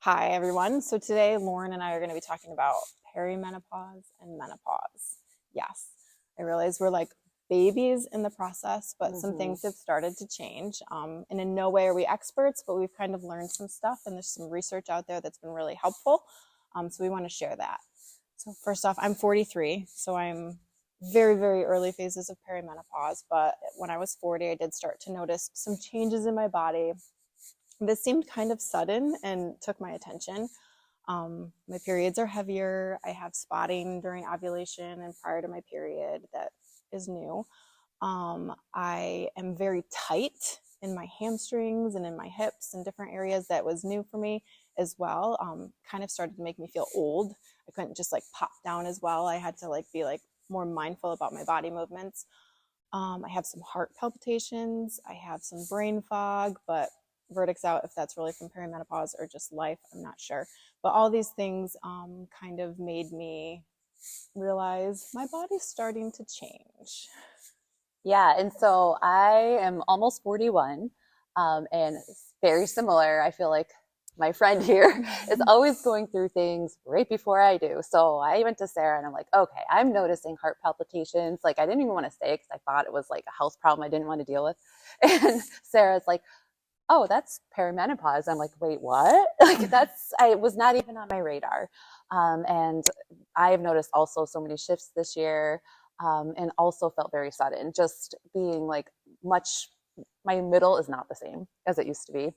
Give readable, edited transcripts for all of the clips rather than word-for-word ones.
Hi, everyone. So today, Lauren and I are going to be talking about perimenopause and menopause. Yes, I realize we're like babies in the process, but some hmm things have started to change. And in no way are we experts, but we've kind of learned some stuff, and there's some research out there that's been really helpful. So we want to share that. So first off, I'm 43, so I'm very, very early phases of perimenopause. But when I was 40, I did start to notice some changes in my body. This seemed kind of sudden and took my attention. My periods are heavier. I have spotting during ovulation and prior to my period that is new. I am very tight in my hamstrings and in my hips and different areas that was new for me as well. Kind of started to make me feel old. I couldn't just like pop down as well. I had to like be like more mindful about my body movements. I have some heart palpitations. I have some brain fog, but verdicts out if that's really from perimenopause or just life. I'm not sure. But all these things kind of made me realize my body's starting to change. Yeah, and so I am almost 41, and it's very similar. I feel like my friend here is always going through things right before I do. So I went to Sarah and I'm like, okay, I'm noticing heart palpitations. Like I didn't even want to say it because I thought it was like a health problem I didn't want to deal with. And Sarah's like, oh, that's perimenopause. I'm like, wait, what? Like I was not even on my radar. And I have noticed also so many shifts this year, and also felt very sudden, just being like my middle is not the same as it used to be.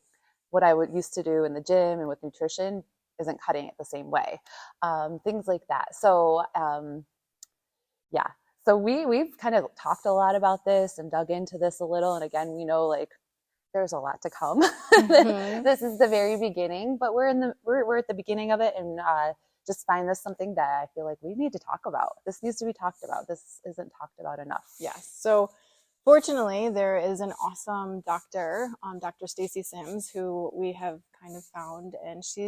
What I would used to do in the gym and with nutrition isn't cutting it the same way. Things like that. So, yeah. So we've kind of talked a lot about this and dug into this a little. And again, we know like there's a lot to come. Mm-hmm. This is the very beginning, but we're at the beginning of it, and just find this something that I feel like we need to talk about. This needs to be talked about. This isn't talked about enough. Yes. So fortunately, there is an awesome doctor, Dr. Stacy Sims, who we have kind of found, and she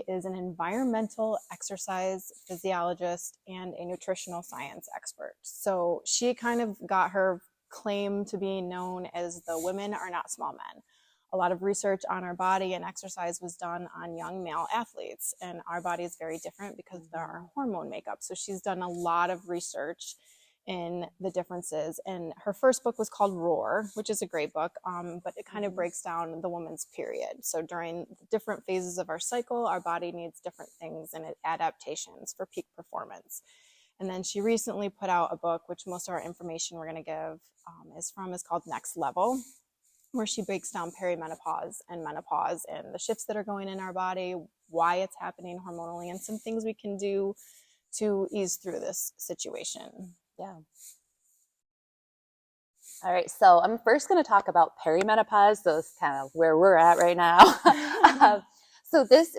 is an environmental exercise physiologist and a nutritional science expert. So she kind of got her claim to being known as the women are not small men. A lot of research on our body and exercise was done on young male athletes, and our body is very different because of our hormone makeup. So she's done a lot of research in the differences. And her first book was called Roar, which is a great book, but it kind of breaks down the woman's period. So during the different phases of our cycle, our body needs different things and adaptations for peak performance. And then she recently put out a book, which most of our information we're going to give is called Next Level, where she breaks down perimenopause and menopause and the shifts that are going in our body, why it's happening hormonally, and some things we can do to ease through this situation. Yeah. All right, so I'm first going to talk about perimenopause. So it's kind of where we're at right now. um,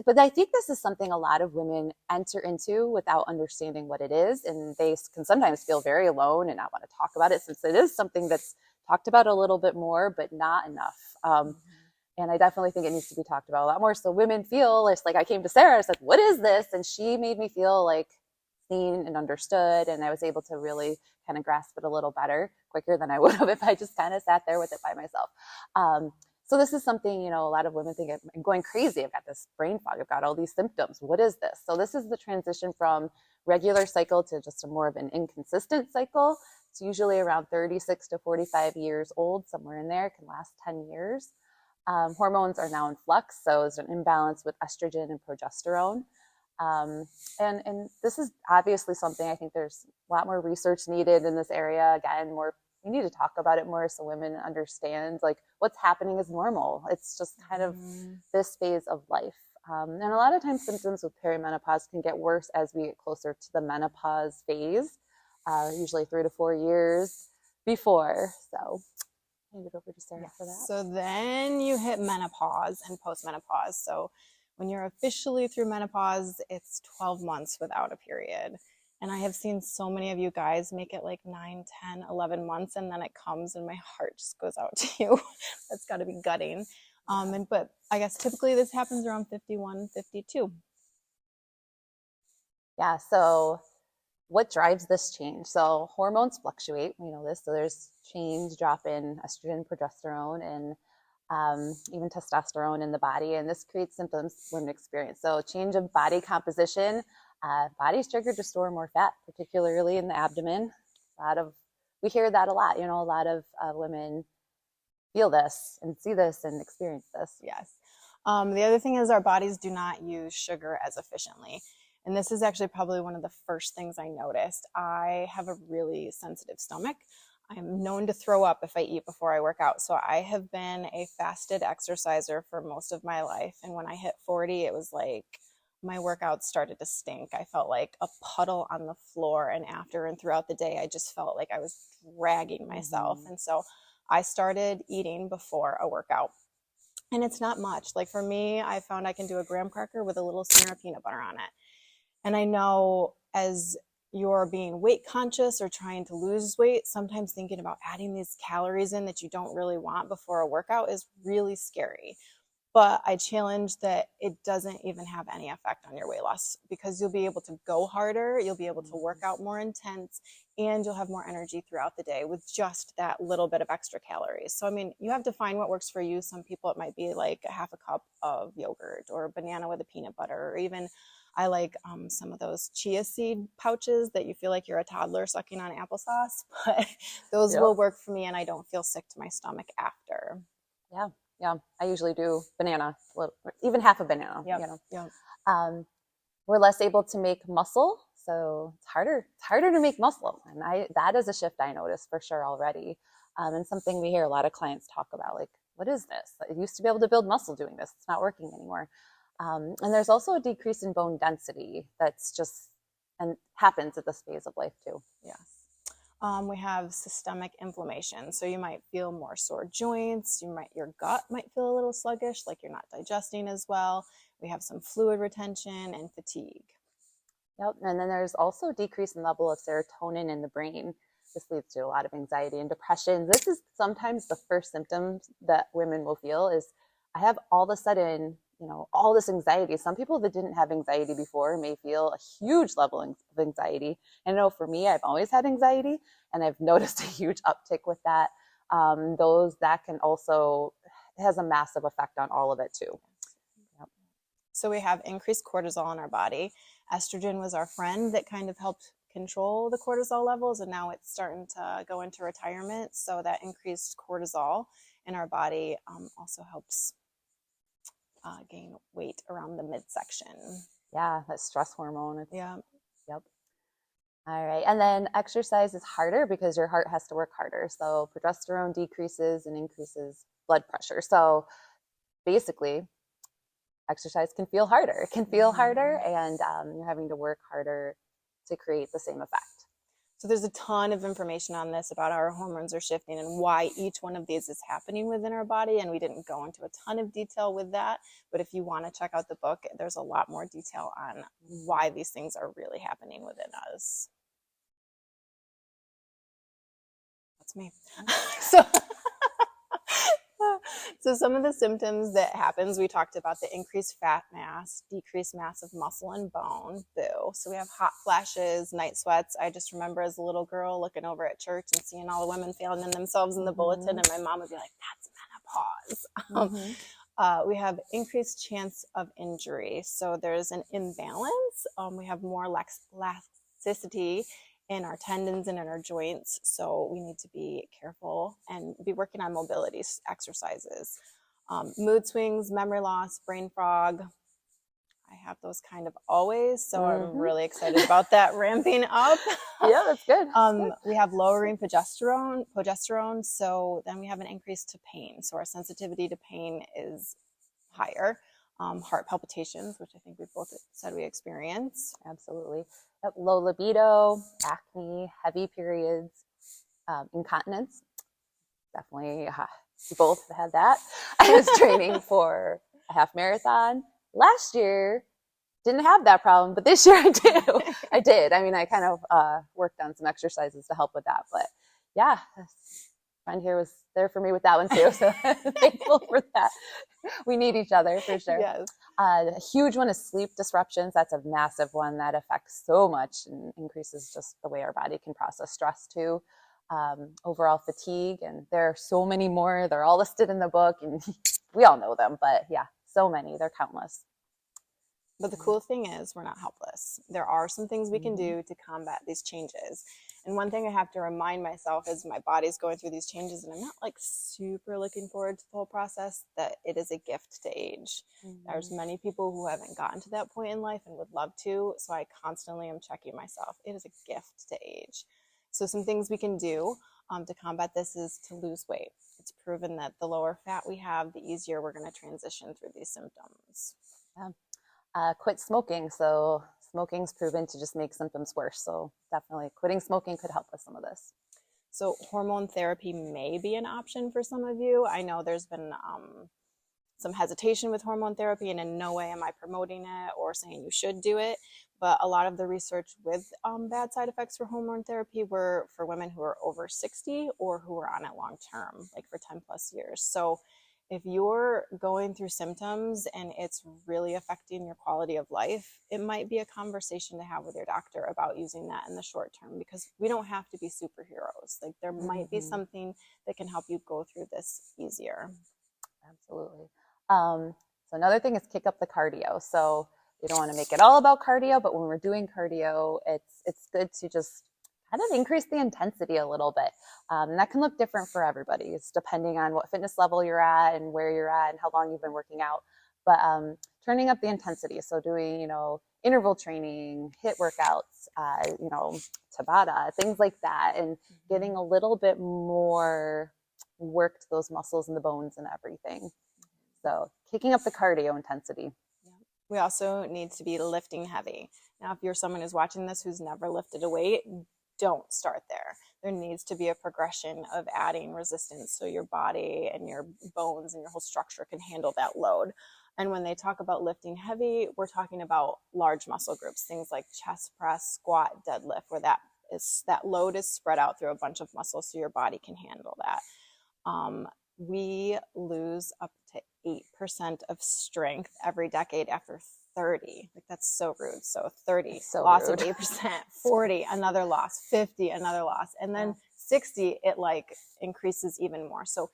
but I think this is something a lot of women enter into without understanding what it is, and they can sometimes feel very alone and not want to talk about it, since it is something that's talked about a little bit more, but not enough. And I definitely think it needs to be talked about a lot more. So women feel it's like I came to Sarah, I said, "What is this?" And she made me feel like seen and understood, and I was able to really kind of grasp it a little better, quicker than I would have if I just kind of sat there with it by myself. So this is something, a lot of women think I'm going crazy. I've got this brain fog. I've got all these symptoms. What is this? So this is the transition from regular cycle to just a more of an inconsistent cycle. It's usually around 36 to 45 years old, somewhere in there. It can last 10 years. Hormones are now in flux, so there's an imbalance with estrogen and progesterone. And this is obviously something I think there's a lot more research needed in this area. Again, we need to talk about it more so women understand like what's happening is normal. It's just kind of this phase of life. And a lot of times symptoms with perimenopause can get worse as we get closer to the menopause phase, usually 3 to 4 years before. So hand it over to Sarah for that. So then you hit menopause and postmenopause. So when you're officially through menopause, it's 12 months without a period. And I have seen so many of you guys make it like 9, 10, 11 months, and then it comes and my heart just goes out to you. That's got to be gutting. But I guess typically this happens around 51, 52. Yeah, so what drives this change? So hormones fluctuate, we know this. So there's change, drop in estrogen, progesterone, and even testosterone in the body, and this creates symptoms women experience. So change of body composition, body's triggered to store more fat, particularly in the abdomen. We hear that a lot. A lot of women feel this and see this and experience this. Yes. The other thing is our bodies do not use sugar as efficiently. And this is actually probably one of the first things I noticed. I have a really sensitive stomach. I'm known to throw up if I eat before I work out. So I have been a fasted exerciser for most of my life. And when I hit 40, it was like my workouts started to stink. I felt like a puddle on the floor. And after and throughout the day, I just felt like I was dragging myself. And so I started eating before a workout. And it's not much. Like for me, I found I can do a graham cracker with a little center of peanut butter on it. And I know as you're being weight conscious or trying to lose weight, sometimes thinking about adding these calories in that you don't really want before a workout is really scary. But I challenge that it doesn't even have any effect on your weight loss, because you'll be able to go harder, you'll be able to work out more intense, and you'll have more energy throughout the day with just that little bit of extra calories. So, I mean, you have to find what works for you. Some people, it might be like a half a cup of yogurt or a banana with a peanut butter, or even I like some of those chia seed pouches that you feel like you're a toddler sucking on applesauce, but those will work for me and I don't feel sick to my stomach after. Yeah. Yeah, I usually do banana, even half a banana. Yep. We're less able to make muscle, so it's harder to make muscle, and that is a shift I noticed for sure already, and something we hear a lot of clients talk about, like, what is this? I used to be able to build muscle doing this. It's not working anymore. And there's also a decrease in bone density that's just and happens at this phase of life too. Yes. We have systemic inflammation. So you might feel more sore joints. Your gut might feel a little sluggish, like you're not digesting as well. We have some fluid retention and fatigue. Yep. And then there's also a decrease in level of serotonin in the brain. This leads to a lot of anxiety and depression. This is sometimes the first symptoms that women will feel is, I have all of a sudden, all this anxiety. Some people that didn't have anxiety before may feel a huge level of anxiety. And I know for me, I've always had anxiety, and I've noticed a huge uptick with that. That can also, it has a massive effect on all of it too. Yep. So we have increased cortisol in our body. Estrogen was our friend that kind of helped control the cortisol levels, and now it's starting to go into retirement. So that increased cortisol in our body also helps gain weight around the midsection. Yeah, that stress hormone. Yeah. Yep. All right. And then exercise is harder because your heart has to work harder. So progesterone decreases and increases blood pressure. So basically, exercise can feel harder. It can feel harder, and you're having to work harder to create the same effect. So there's a ton of information on this about how our hormones are shifting and why each one of these is happening within our body. And we didn't go into a ton of detail with that. But if you want to check out the book, there's a lot more detail on why these things are really happening within us. That's me. So some of the symptoms that happens, we talked about the increased fat mass, decreased mass of muscle and bone, boo. So we have hot flashes, night sweats. I just remember as a little girl looking over at church and seeing all the women feeling themselves in the bulletin, and my mom would be like, that's menopause. We have increased chance of injury. So there's an imbalance. We have more laxity in our tendons and in our joints. So we need to be careful and be working on mobility exercises. Mood swings, memory loss, brain fog. I have those kind of always. So I'm really excited about that ramping up. Yeah, that's good. We have lowering progesterone. So then we have an increase to pain. So our sensitivity to pain is higher. Heart palpitations, which I think we both said we experience. Absolutely. Low libido, acne, heavy periods, incontinence. Definitely, we both had that. I was training for a half marathon last year. Didn't have that problem, but this year I do. I did. I mean, I kind of worked on some exercises to help with that. But yeah, friend here was there for me with that one too. So thankful for that. We need each other for sure. Yes. A huge one is sleep disruptions. That's a massive one that affects so much and increases just the way our body can process stress too. overall fatigue, and there are so many more. They're all listed in the book, and we all know them, but yeah, so many. They're countless. But the cool thing is, we're not helpless. There are some things we can do to combat these changes. And one thing I have to remind myself is my body's going through these changes, and I'm not like super looking forward to the whole process, that it is a gift to age. There's many people who haven't gotten to that point in life and would love to. So I constantly am checking myself. It is a gift to age. So some things we can do to combat this is to lose weight. It's proven that the lower fat we have, the easier we're going to transition through these symptoms. Yeah. Quit smoking. So smoking's proven to just make symptoms worse. So definitely quitting smoking could help with some of this. So hormone therapy may be an option for some of you. I know there's been some hesitation with hormone therapy, and in no way am I promoting it or saying you should do it. But a lot of the research with bad side effects for hormone therapy were for women who are over 60 or who are on it long term, like for 10 plus years. So if you're going through symptoms and it's really affecting your quality of life, it might be a conversation to have with your doctor about using that in the short term, because we don't have to be superheroes. Like there might be something that can help you go through this easier. Absolutely. So another thing is kick up the cardio. So we don't want to make it all about cardio, but when we're doing cardio, it's good to just kind of increase the intensity a little bit. And that can look different for everybody. It's depending on what fitness level you're at and where you're at and how long you've been working out. But turning up the intensity. So doing, interval training, HIIT workouts, Tabata, things like that, and getting a little bit more work to those muscles and the bones and everything. So kicking up the cardio intensity. We also need to be lifting heavy. Now, if you're someone who's watching this who's never lifted a weight, don't start there. There needs to be a progression of adding resistance so your body and your bones and your whole structure can handle that load. And when they talk about lifting heavy, we're talking about large muscle groups, things like chest press, squat, deadlift, where that load is spread out through a bunch of muscles so your body can handle that. We lose up to 8% of strength every decade after 30. Like that's so rude. So 30, loss of 8%, 40, another loss, 50, another loss. And then 60, it like increases even more. So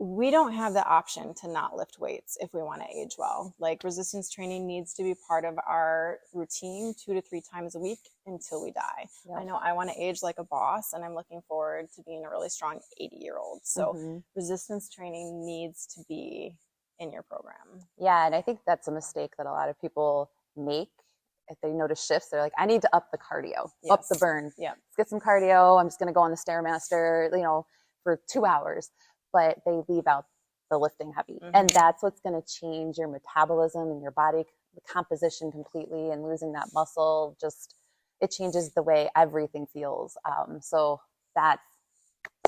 we don't have the option to not lift weights if we want to age well. Like resistance training needs to be part of our routine 2 to 3 times a week until we die. I know I want to age like a boss, and I'm looking forward to being a really strong 80-year-old. So resistance training needs to be in your program. Yeah, and I think that's a mistake that a lot of people make. If they notice shifts, they're like, I need to up the cardio, up the burn. Yeah. Let's get some cardio. I'm just going to go on the Stairmaster, for 2 hours. But they leave out the lifting heavy. And that's what's going to change your metabolism and your body composition completely, and losing that muscle, it changes the way everything feels. So that's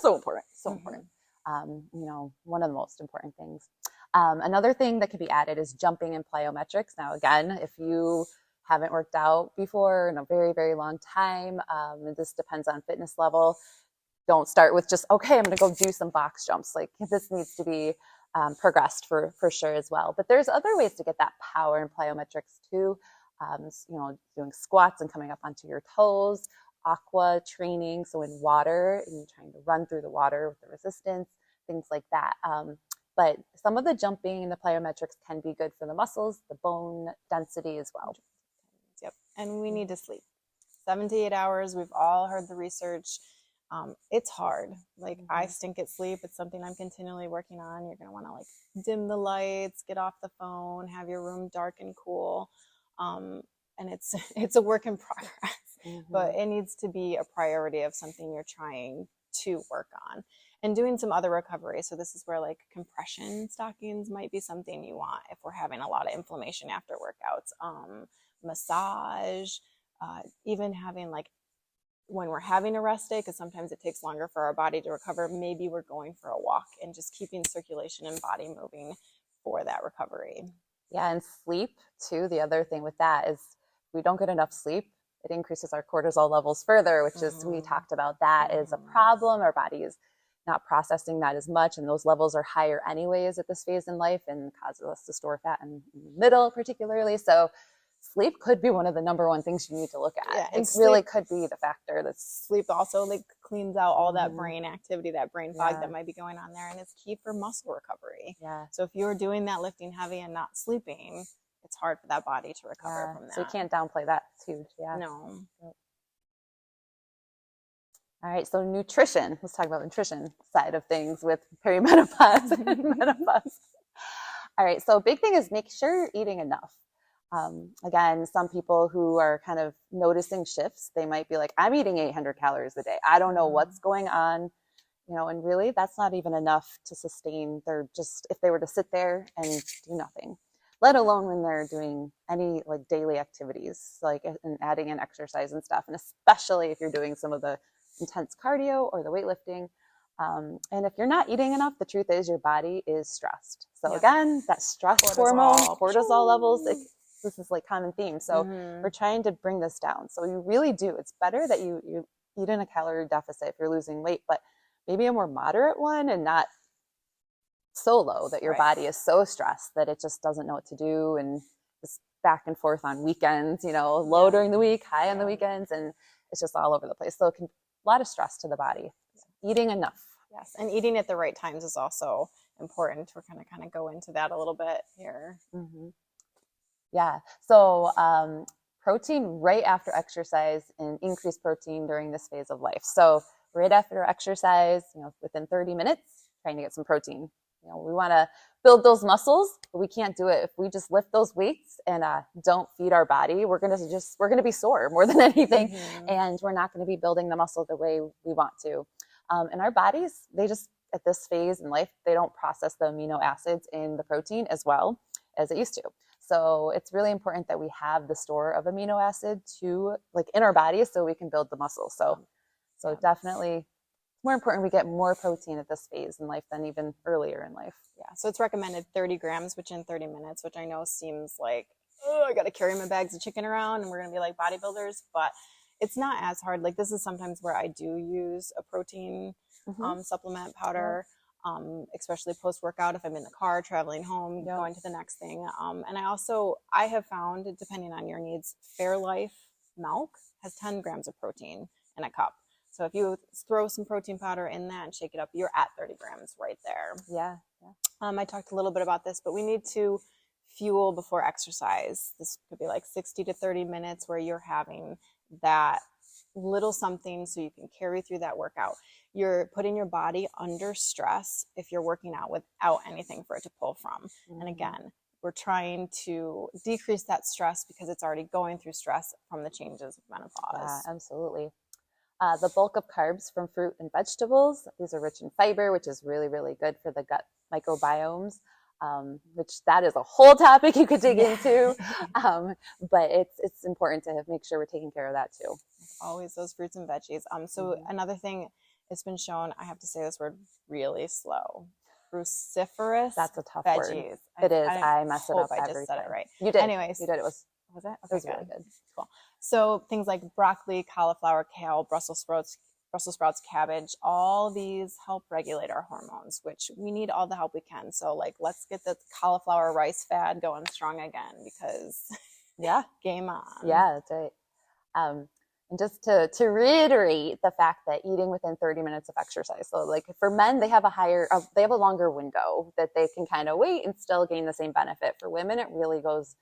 so important, important. One of the most important things. Another thing that can be added is jumping and plyometrics. Now, again, if you haven't worked out before in a very, very long time, this depends on fitness level. Don't start with just, okay, I'm going to go do some box jumps. Like this needs to be progressed for sure as well. But there's other ways to get that power in plyometrics too. Doing squats and coming up onto your toes, aqua training. So in water, and you're trying to run through the water with the resistance, things like that. But some of the jumping and the plyometrics can be good for the muscles, the bone density as well. Yep. And we need to sleep 7 to 8 hours. We've all heard the research. It's hard. Like I stink at sleep. It's something I'm continually working on. You're going to want to like dim the lights, get off the phone, have your room dark and cool. And it's a work in progress, but it needs to be a priority of something you're trying to work on, and doing some other recovery. So this is where like compression stockings might be something you want if we're having a lot of inflammation after workouts, massage, even having like, when we're having a rest day, because sometimes it takes longer for our body to recover, maybe we're going for a walk and just keeping circulation and body moving for that recovery. Yeah, and sleep too. The other thing with that is we don't get enough sleep. It increases our cortisol levels further, which is, we talked about that is a problem. Our body is not processing that as much, and those levels are higher anyways at this phase in life, and causes us to store fat in the middle particularly. So sleep could be one of the number one things you need to look at. Yeah, and it really could be the factor that's sleep also like cleans out all that brain activity, that brain fog Yeah. that might be going on there, and it's key for muscle recovery. Yeah. So if you're doing that lifting heavy and not sleeping, it's hard for that body to recover Yeah. from that. So you can't downplay that. It's huge. Yeah. No. All right, so nutrition. Let's talk about nutrition side of things with perimenopause and menopause. All right, so a big thing is make sure you're eating enough. Again, some people who are kind of noticing shifts, they might be like, I'm eating 800 calories a day. I don't know what's going on, and really that's not even enough to sustain their just if they were to sit there and do nothing, let alone when they're doing any like daily activities, like and adding in exercise and stuff. And especially if you're doing some of the intense cardio or the weightlifting. And if you're not eating enough, the truth is your body is stressed. So again, that stress hormone, cortisol levels, this is like common theme. So we're trying to bring this down. So you really do. It's better that you eat in a calorie deficit if you're losing weight, but maybe a more moderate one and not so low that your body is so stressed that it just doesn't know what to do and just back and forth on weekends, low during the week, high on the weekends, and it's just all over the place. So it can a lot of stress to the body. Eating enough. Yes, and eating at the right times is also important. We're going to kind of go into that a little bit here. Yeah. So protein right after exercise and increased protein during this phase of life. So right after exercise, within 30 minutes, trying to get some protein. We want to build those muscles, but we can't do it if we just lift those weights and don't feed our body. We're gonna be sore more than anything, and we're not going to be building the muscle the way we want to. And our bodies, they just at this phase in life, they don't process the amino acids in the protein as well as it used to. So it's really important that we have the store of amino acid in our bodies so we can build the muscle. So definitely more important we get more protein at this phase in life than even earlier in life. Yeah, so it's recommended 30 grams within 30 minutes, which I know seems like, oh, I got to carry my bags of chicken around and we're going to be like bodybuilders, but it's not as hard. Like this is sometimes where I do use a protein supplement powder, especially post-workout if I'm in the car, traveling home, going to the next thing. And I have found, depending on your needs, Fairlife milk has 10 grams of protein in a cup. So if you throw some protein powder in that and shake it up, you're at 30 grams right there. Yeah. I talked a little bit about this, but we need to fuel before exercise. This could be like 60 to 30 minutes where you're having that little something so you can carry through that workout. You're putting your body under stress if you're working out without anything for it to pull from. And again, we're trying to decrease that stress because it's already going through stress from the changes of menopause. Yeah, absolutely. The bulk of carbs from fruit and vegetables. These are rich in fiber, which is really, really good for the gut microbiomes, which that is a whole topic you could dig into. But it's important to make sure we're taking care of that too. Always those fruits and veggies. So another thing, it's been shown, I have to say this word really slow. Cruciferous. That's a tough veggies. word. It is. I mess it up I every just said time. it right. You did. Anyways, you did. It was it? Okay, it was really good. Cool. So things like broccoli, cauliflower, kale, Brussels sprouts, cabbage, all these help regulate our hormones, which we need all the help we can. So let's get the cauliflower rice fad going strong again because game on. Yeah, that's right. And just to reiterate the fact that eating within 30 minutes of exercise. So for men, they have a longer window that they can kind of wait and still gain the same benefit. For women, it really goes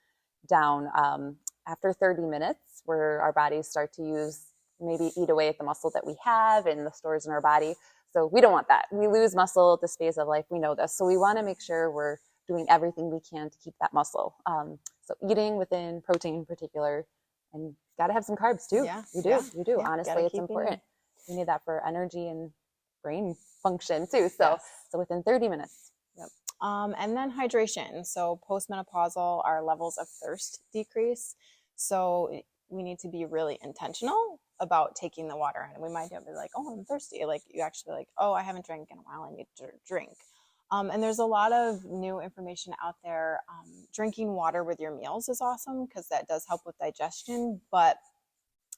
down after 30 minutes where our bodies start to maybe eat away at the muscle that we have and the stores in our body. So we don't want that. We lose muscle at this phase of life. We know this. So we want to make sure we're doing everything we can to keep that muscle. So eating within protein in particular, and got to have some carbs too. Yeah, you do. Yeah, honestly, it's important. You need that for energy and brain function too. So within 30 minutes. And then hydration. So postmenopausal, our levels of thirst decrease. So we need to be really intentional about taking the water in. We might be like, oh, I'm thirsty. You actually oh, I haven't drank in a while. I need to drink. And there's a lot of new information out there. Drinking water with your meals is awesome because that does help with digestion, but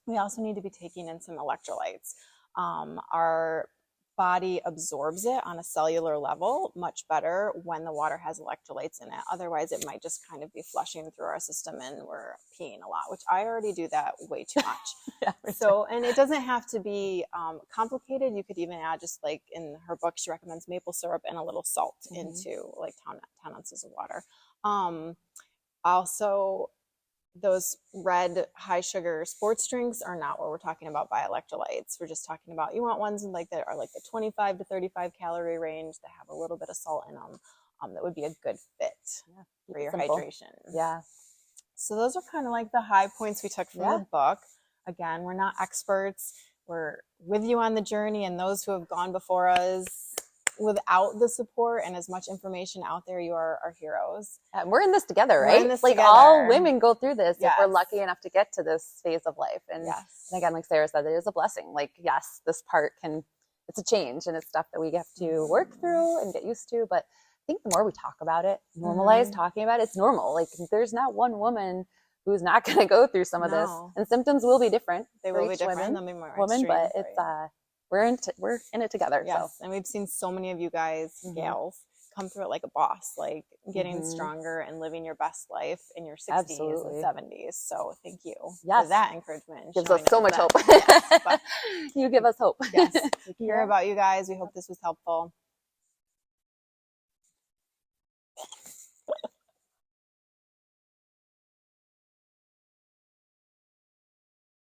we also need to be taking in some electrolytes. Our body absorbs it on a cellular level much better when the water has electrolytes in it. Otherwise, it might just kind of be flushing through our system and we're peeing a lot, which I already do that way too much. Yeah, So, and it doesn't have to be complicated. You could even add, just like in her book, she recommends maple syrup and a little salt into like 10 ounces of water. Also, those red high sugar sports drinks are not what we're talking about by electrolytes. We're just talking about, you want ones like that are like the 25 to 35 calorie range that have a little bit of salt in them. That would be a good fit for your hydration. Yeah. So those are kind of like the high points we took from the book. Again, we're not experts. We're with you on the journey, and those who have gone before us without the support and as much information out there, you are our heroes. And we're in this together, right? We're in this like together. All women go through this if Yes. we're lucky enough to get to this phase of life. And, Yes. and again, like Sarah said, it is a blessing. Like, yes, this part it's a change and it's stuff that we have to work through and get used to. But I think the more we talk about it, normalize talking about it, it's normal. Like, there's not one woman who's not going to go through some of this, and symptoms will be different. They will be different. They'll be more extreme, but it's we're in it together. Yes, so. And we've seen so many of you guys, gals, come through it like a boss, like getting stronger and living your best life in your 60s and 70s. So thank you for that encouragement. Gives us so much hope. Yes, you give us hope. Yes, we care about you guys. We hope this was helpful.